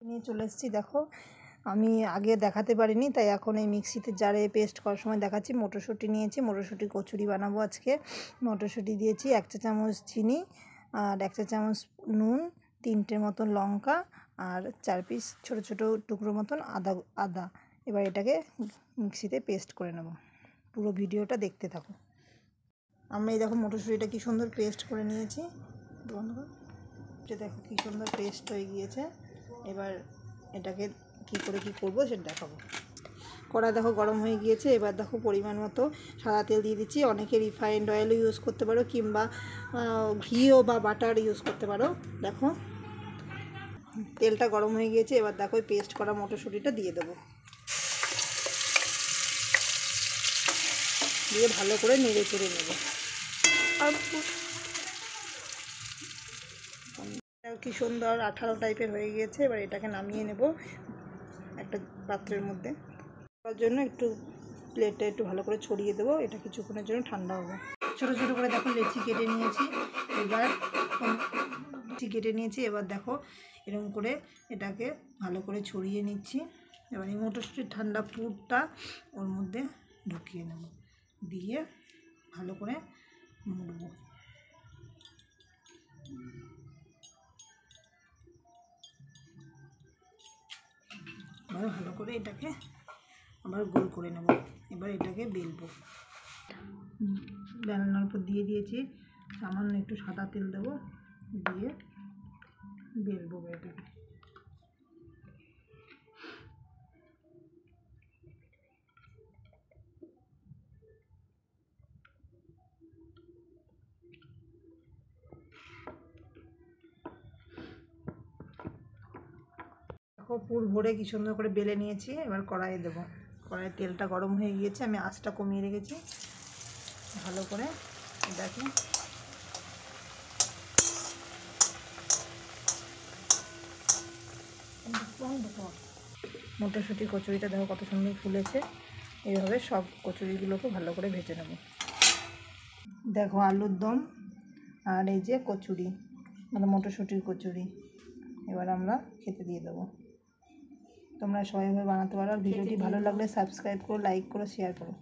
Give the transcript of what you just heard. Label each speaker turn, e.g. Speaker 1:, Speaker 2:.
Speaker 1: নিয়ে চলে এসেছি। দেখো আমি আগে দেখাতে পারিনি, তাই এখন এই মিক্সিতে জারে পেস্ট করার সময় দেখাচ্ছি। মটরশুঁটি নিয়েছি, মটরশুঁটি কচুরি বানাবো আজকে। মটরশুঁটি দিয়েছি 1 চা চামচ চিনি আর 1 চা চামচ নুন, 3টে মতন লঙ্কা আর 4 পিস ছোটো ছোটো টুকরো মতন আদা। এবার এটাকে মিক্সিতে পেস্ট করে নেব। পুরো ভিডিওটা দেখতে থাকো। আমরা এই দেখো মটরশুঁটিটা কি সুন্দর পেস্ট করে নিয়েছি। দেখো কি সুন্দর পেস্ট হয়ে গিয়েছে। এবার এটাকে কি করে কি করব সেটা দেখাবো। কড়া দেখো গরম হয়ে গিয়েছে। এবার দেখো পরিমাণ মতো সাদা তেল দিয়ে দিচ্ছি। অনেকে রিফাইন্ড অয়েলও ইউজ করতে পারো, কিংবা ঘিও বা বাটার ইউজ করতে পারো। দেখো তেলটা গরম হয়ে গিয়েছে। এবার দেখো এই পেস্ট করা মটরশুঁটিটা দিয়ে দেবো, দিয়ে ভালো করে নেড়ে চেড়ে নেব। আর কি সুন্দর আঠালো টাইপের হয়ে গিয়েছে। এবার এটাকে নামিয়ে নেব একটা পাত্রের মধ্যে। তার জন্য একটু প্লেটে একটু ভালো করে ছড়িয়ে দেবো। এটা কিছুক্ষণের জন্য ঠান্ডা হবে। ছোটো ছোটো করে দেখো লেচি কেটে নিয়েছি। এবার দেখো এরকম করে এটাকে ভালো করে ছড়িয়ে নিচ্ছি। এবার এই মটরশুঁটির ঠান্ডা পুরটা ওর মধ্যে ঢুকিয়ে নেব, দিয়ে ভালো করে মুড়বো। এবার ভালো করে এটাকে আবার গোল করে নেব। এবার এটাকে বেলবো। বেলনার উপর দিয়ে দিয়েছি, সামান্য একটু সাদা তেল দেবো, দিয়ে বেলবো এটাকে। দেখো পুর ভরে কি সুন্দর করে বেলে নিয়েছি। এবার কড়াইয়ে দেবো। কড়াইয়ের তেলটা গরম হয়ে গিয়েছে, আমি আঁচটা কমিয়ে রেখেছি। ভালো করে দেখো মটরশুঁটি কচুরিটা দেখো কত সুন্দর ফুলেছে। এইভাবে সব কচুরিগুলোকে ভালো করে ভেজে নেব। দেখো আলুর দম আর এই যে কচুরি, মানে মটরশুঁটির কচুরি। এবার আমরা খেতে দিয়ে দেবো। তোমরা সবাই বানাতে পারো। ভিডিওটি ভালো লাগলে সাবস্ক্রাইব করো, লাইক করো, শেয়ার করো।